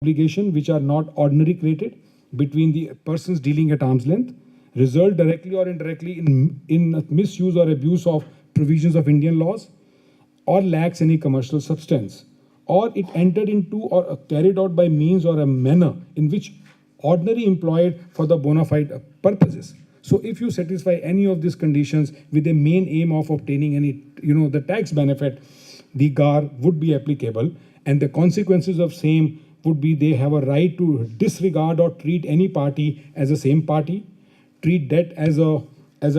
obligation which are not ordinary created between the persons dealing at arm's length, result directly or indirectly in misuse or abuse of provisions of Indian laws, or lacks any commercial substance, or it entered into or carried out by means or a manner in which ordinary employed for the bona fide purposes. So if you satisfy any of these conditions with the main aim of obtaining any, the tax benefit, the GAR would be applicable, and the consequences of same would be they have a right to disregard or treat any party as the same party, treat debt as a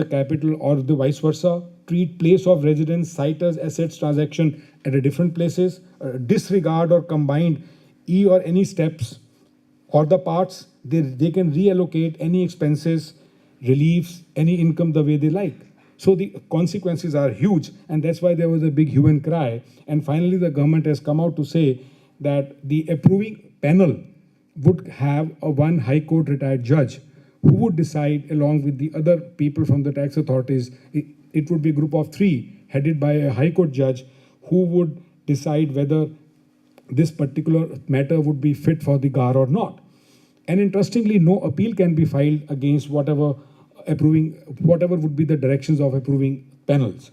capital or the vice versa, treat place of residence, situs, assets, transaction at a different places, disregard or combine or any steps or the parts, they can reallocate any expenses, reliefs, any income the way they like. So the consequences are huge, and that's why there was a big hue and cry. And finally, the government has come out to say that the approving panel would have a one High Court retired judge who would decide along with the other people from the tax authorities. It would be a group of three headed by a High Court judge who would decide whether this particular matter would be fit for the GAR or not. And interestingly, no appeal can be filed against whatever would be the directions of approving panels.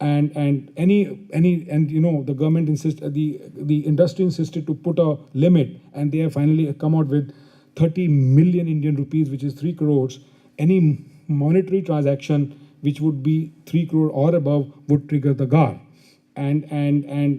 And the government the industry insisted to put a limit, and they have finally come out with 30 million Indian rupees, which is 3 crores. Any monetary transaction which would be 3 crore or above would trigger the GAR. And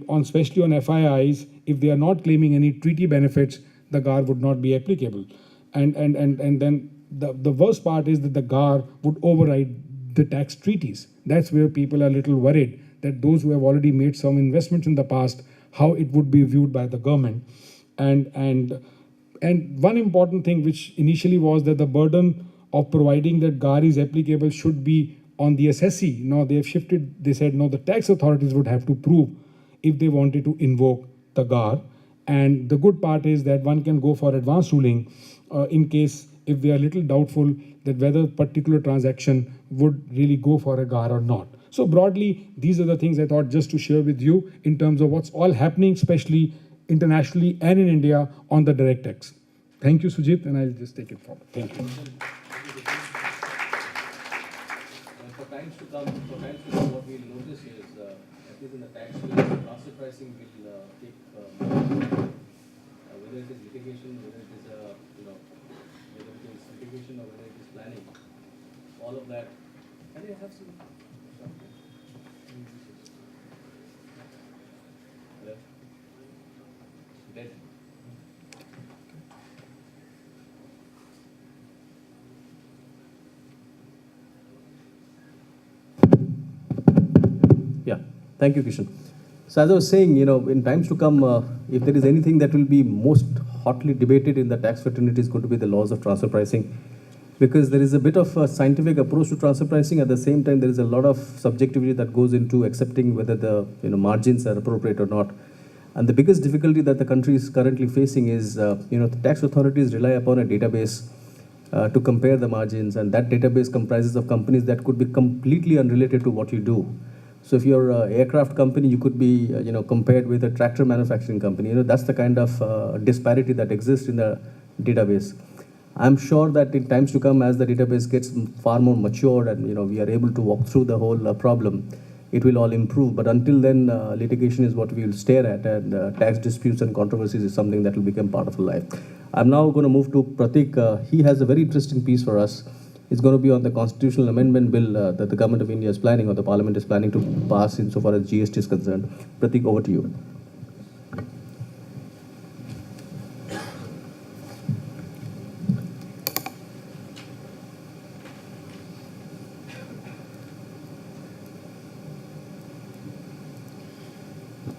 especially on FIIs, if they are not claiming any treaty benefits, the GAR would not be applicable. And then the worst part is that the GAR would override the tax treaties. That's where people are a little worried that those who have already made some investments in the past, how it would be viewed by the government. And one important thing which initially was that the burden of providing that GAR is applicable should be on the assessee. Now they have shifted, they said no, the tax authorities would have to prove if they wanted to invoke the GAR. And the good part is that one can go for advance ruling in case if they are little doubtful that whether particular transaction would really go for a GAR or not. So broadly, these are the things I thought just to share with you in terms of what's all happening, especially internationally and in India on the direct tax. Thank you, Sujit, and I'll just take it forward. Thank you. For times to come, what we'll notice is, at least in the tax bill, transfer pricing will take, whether it is litigation, whether it is, whether it is litigation or whether it is planning, all of that. Can you have some? Hello? Dead. Yeah, thank you, Kishan. So as I was saying, in times to come, if there is anything that will be most hotly debated in the tax fraternity is going to be the laws of transfer pricing, because there is a bit of a scientific approach to transfer pricing. At the same time, there is a lot of subjectivity that goes into accepting whether the margins are appropriate or not. And the biggest difficulty that the country is currently facing is, the tax authorities rely upon a database to compare the margins, and that database comprises of companies that could be completely unrelated to what you do. So if you're an aircraft company, you could be, compared with a tractor manufacturing company. That's the kind of disparity that exists in the database. I'm sure that in times to come, as the database gets far more matured and, we are able to walk through the whole problem, it will all improve. But until then, litigation is what we will stare at, and tax disputes and controversies is something that will become part of our life. I'm now going to move to Pratik. He has a very interesting piece for us. It's going to be on the constitutional amendment bill that the government of India is planning, or the parliament is planning to pass insofar as GST is concerned. Pratik, over to you.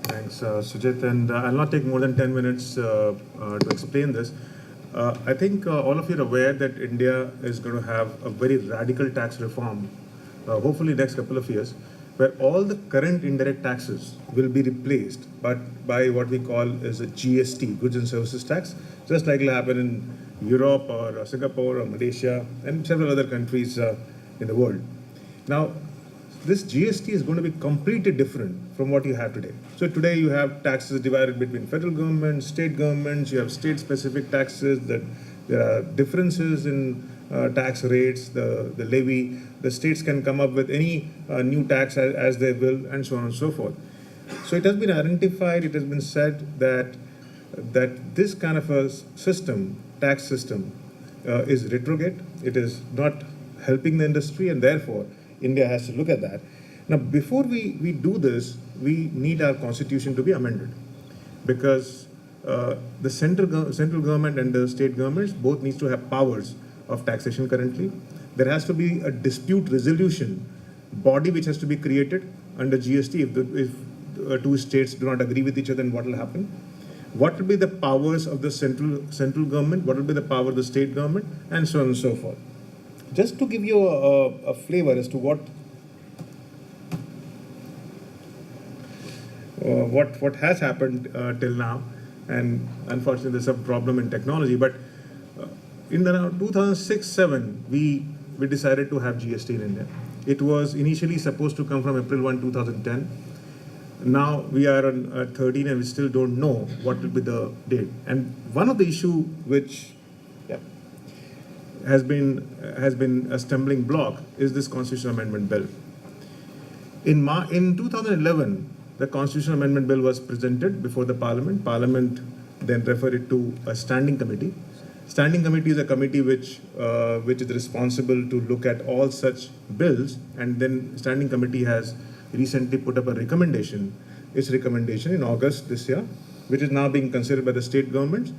Thanks, Sujit, and I'll not take more than 10 minutes to explain this. I think all of you are aware that India is going to have a very radical tax reform, hopefully next couple of years, where all the current indirect taxes will be replaced by what we call as a GST, goods and services tax, just like it will happen in Europe or Singapore or Malaysia and several other countries in the world. Now, this GST is going to be completely different from what you have today. So today you have taxes divided between federal government, state governments, you have state-specific taxes, that there are differences in tax rates, the levy. The states can come up with any new tax as they will, and so on and so forth. So it has been identified, it has been said that this kind of a system, tax system, is retrograde. It is not helping the industry, and therefore India has to look at that. Now, before we do this, we need our constitution to be amended, because the central government and the state governments both needs to have powers of taxation currently. There has to be a dispute resolution body which has to be created under GST if two states do not agree with each other, then what will happen? What will be the powers of the central government? What will be the power of the state government? And so on and so forth. Just to give you a flavor as to what has happened till now, and unfortunately there's some problem in technology, but in around 2006-07, we decided to have GST in India. It was initially supposed to come from April 1, 2010. Now we are on 13 and we still don't know what will be the date. And one of the issue which has been a stumbling block is this constitutional amendment bill. In 2011, the constitutional amendment bill was presented before the parliament. Parliament then referred it to a standing committee. Standing committee is a committee which is responsible to look at all such bills, and then standing committee has recently put up a recommendation, its recommendation in August this year, which is now being considered by the state governments.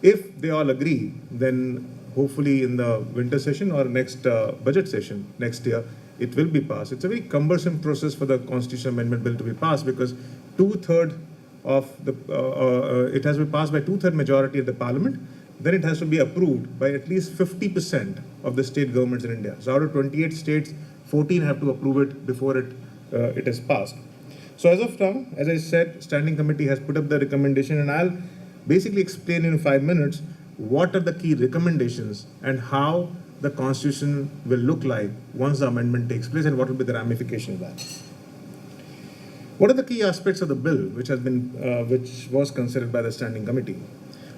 If they all agree, then hopefully in the winter session or next budget session next year, it will be passed. It's a very cumbersome process for the constitutional amendment bill to be passed, because two-thirds of the it has to be passed by two-third majority of the parliament. Then it has to be approved by at least 50% of the state governments in India. So out of 28 states, 14 have to approve it before it is passed. So as of now, as I said, standing committee has put up the recommendation, and I'll basically explain in 5 minutes what are the key recommendations and how the constitution will look like once the amendment takes place, and what will be the ramification of that. What are the key aspects of the bill which was considered by the standing committee?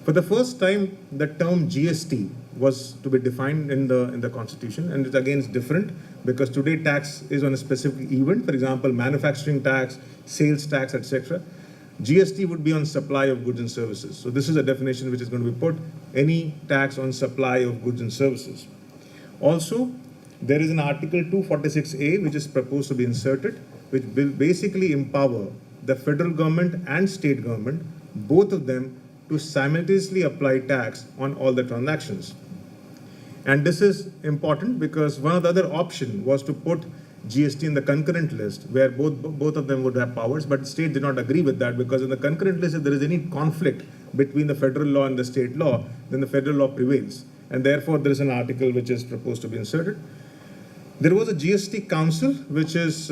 For the first time, the term GST was to be defined in the constitution, and it again is different because today tax is on a specific event. For example, manufacturing tax, sales tax, etc. GST would be on supply of goods and services. So this is a definition which is going to be put, any tax on supply of goods and services. Also, there is an Article 246A which is proposed to be inserted, which will basically empower the federal government and state government, both of them, to simultaneously apply tax on all the transactions. And this is important because one of the other option was to put GST in the concurrent list, where both of them would have powers, but the state did not agree with that, because in the concurrent list, if there is any conflict between the federal law and the state law, then the federal law prevails. And therefore, there is an article which is proposed to be inserted. There was a GST council which is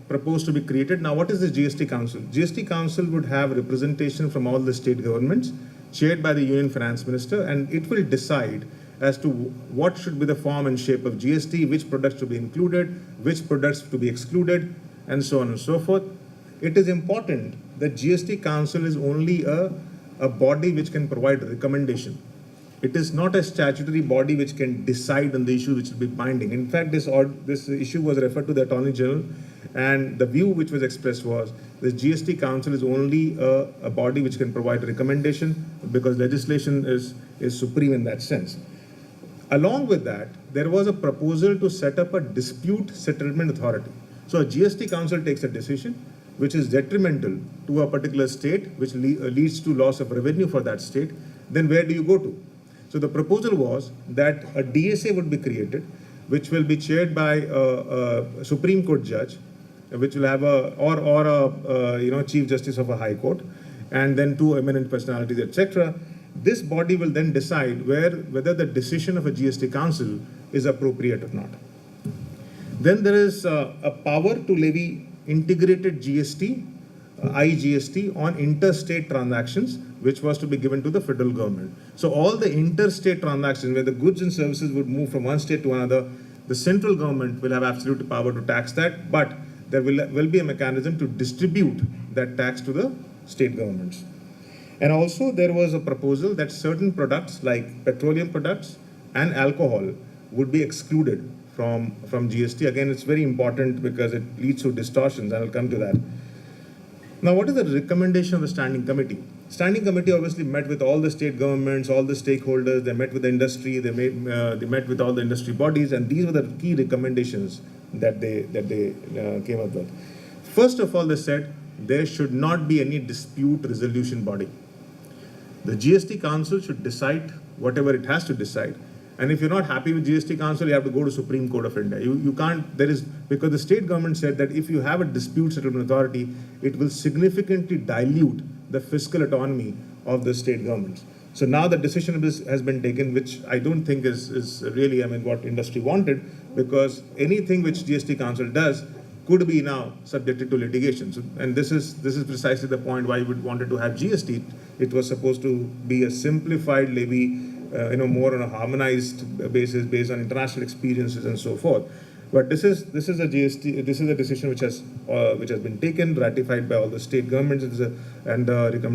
proposed to be created. Now, what is the GST council? GST council would have representation from all the state governments, chaired by the Union Finance Minister, and it will decide as to what should be the form and shape of GST, which products to be included, which products to be excluded, and so on and so forth. It is important that GST council is only a body which can provide recommendation. It is not a statutory body which can decide on the issue which will be binding. In fact, this issue was referred to the Attorney General, and the view which was expressed was the GST Council is only a body which can provide recommendation, because legislation is supreme in that sense. Along with that, there was a proposal to set up a dispute settlement authority. So a GST Council takes a decision which is detrimental to a particular state, which leads to loss of revenue for that state. Then where do you go to? So the proposal was that a DSA would be created, which will be chaired by a Supreme Court judge, which will have a Chief Justice of a High Court, and then two eminent personalities, etc. This body will then decide whether the decision of a GST Council is appropriate or not. Then there is a power to levy integrated GST, IGST, on interstate transactions, which was to be given to the federal government. So all the interstate transactions where the goods and services would move from one state to another, the central government will have absolute power to tax that, but there will be a mechanism to distribute that tax to the state governments. And also there was a proposal that certain products like petroleum products and alcohol would be excluded from GST. Again, it's very important because it leads to distortions, and I'll come to that. Now, what is the recommendation of the standing committee? Standing committee obviously met with all the state governments, all the stakeholders, they met with the industry, they met with all the industry bodies, and these were the key recommendations that they came up with. First of all, they said there should not be any dispute resolution body. The GST Council should decide whatever it has to decide. And if you're not happy with GST Council, you have to go to Supreme Court of India. You can't, because the state government said that if you have a dispute settlement authority, it will significantly dilute the fiscal autonomy of the state governments. So now the decision has been taken, which I don't think is really, what industry wanted, because anything which GST Council does could be now subjected to litigation. So, and this is precisely the point why we wanted to have GST. It was supposed to be a simplified levy, more on a harmonized basis based on international experiences and so forth. But this is a GST. This is a decision which has been taken, ratified by all the state governments, and recommended.